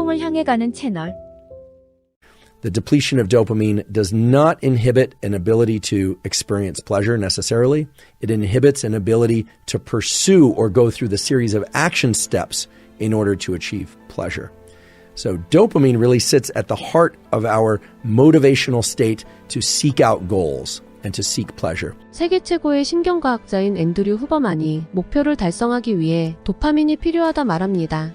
즐거움을 향해 가는 채널. The depletion of dopamine does not inhibit an ability to experience pleasure necessarily. It inhibits an ability to pursue or go through the series of action steps in order to achieve pleasure. So dopamine really sits at the heart of our motivational state to seek out goals and to seek pleasure. 세계 최고의 신경과학자인 앤드류 후버만이 목표를 달성하기 위해 도파민이 필요하다 말합니다.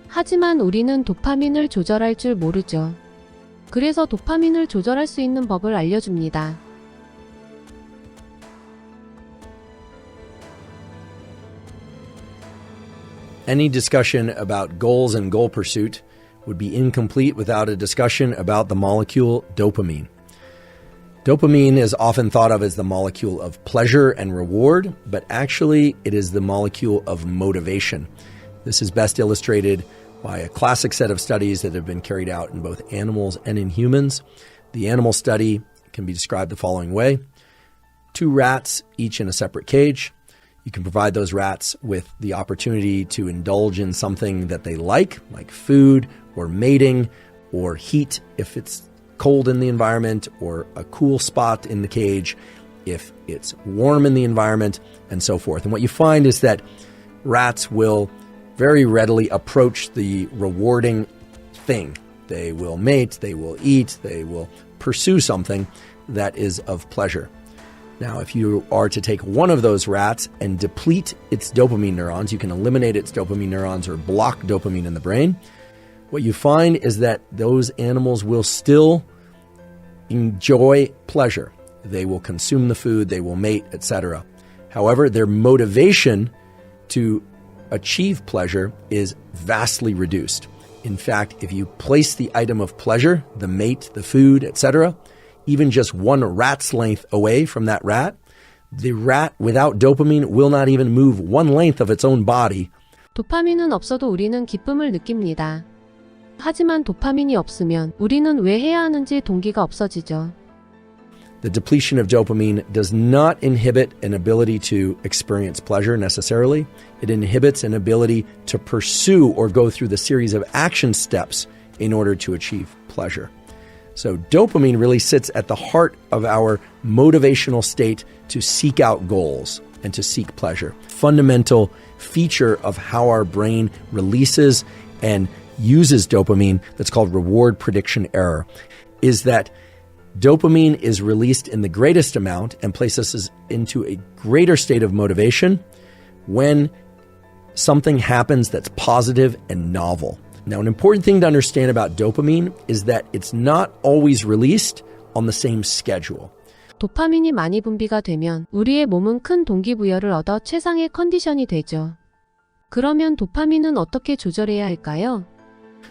하지만 우리는 도파민을 조절할 줄 모르죠. 그래서 도파민을 조절할 수 있는 법을 알려줍니다. Any discussion about goals and goal pursuit would be incomplete without a discussion about the molecule dopamine. Dopamine is often thought of as the molecule of pleasure and reward, but actually it is the molecule of motivation. This is best illustrated by a classic set of studies that have been carried out in both animals and in humans. The animal study can be described the following way. 2 rats, each in a separate cage. You can provide those rats with the opportunity to indulge in something that they like food or mating or heat if it's cold in the environment, or a cool spot in the cage if it's warm in the environment, and so forth. And what you find is that rats will very readily approach the rewarding thing. They will mate, they will eat, they will pursue something that is of pleasure. Now, if you are to take one of those rats and deplete its dopamine neurons, you can eliminate its dopamine neurons or block dopamine in the brain. What you find is that those animals will still enjoy pleasure. They will consume the food, they will mate, etc. However, their motivation to achieve pleasure is vastly reduced. In fact, if you place the item of pleasure, the mate, the food, etc., even just one rat's length away from that rat, the rat without dopamine will not even move one length of its own body. 도파민은 없어도 우리는 기쁨을 느낍니다. 하지만 도파민이 없으면 우리는 왜 해야 하는지 동기가 없어지죠. The depletion of dopamine does not inhibit an ability to experience pleasure necessarily. It inhibits an ability to pursue or go through the series of action steps in order to achieve pleasure. So dopamine really sits at the heart of our motivational state to seek out goals and to seek pleasure. Fundamental feature of how our brain releases and uses dopamine, that's called reward prediction error, is that dopamine is released in the greatest amount and places us into a greater state of motivation when something happens that's positive and novel. Now, an important thing to understand about dopamine is that it's not always released on the same schedule. 도파민이 많이 분비가 되면 우리의 몸은 큰 동기부여를 얻어 최상의 컨디션이 되죠. 그러면 도파민은 어떻게 조절해야 할까요?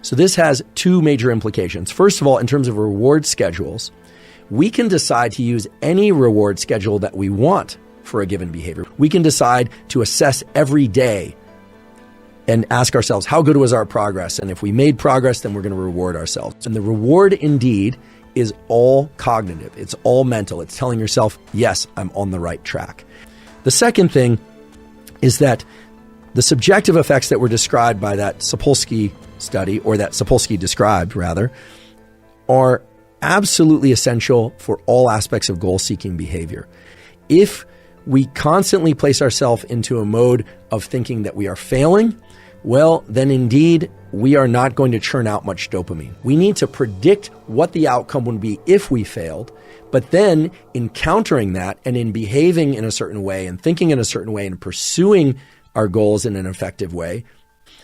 So this has 2 major implications. First of all, in terms of reward schedules, we can decide to use any reward schedule that we want for a given behavior. We can decide to assess every day and ask ourselves, how good was our progress? And if we made progress, then we're going to reward ourselves. And the reward indeed is all cognitive. It's all mental. It's telling yourself, yes, I'm on the right track. The second thing is that the subjective effects that were described by that Sapolsky study, or that Sapolsky described rather, are absolutely essential for all aspects of goal-seeking behavior. If we constantly place ourselves into a mode of thinking that we are failing, well, then indeed, we are not going to churn out much dopamine. We need to predict what the outcome would be if we failed, but then in countering that and in behaving in a certain way and thinking in a certain way and pursuing our goals in an effective way,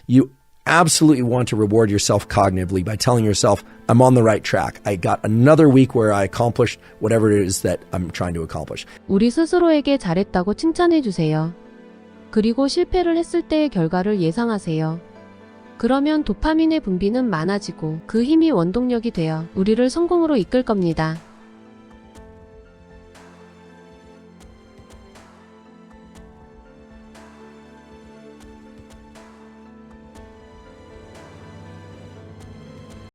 you absolutely want to reward yourself cognitively by telling yourself, I'm on the right track. I got another week where I accomplished whatever it is that I'm trying to accomplish. 우리 스스로에게 잘했다고 칭찬해 주세요. 그리고 실패를 했을 때의 결과를 예상하세요. 그러면 도파민의 분비는 많아지고 그 힘이 원동력이 되어 우리를 성공으로 이끌 겁니다.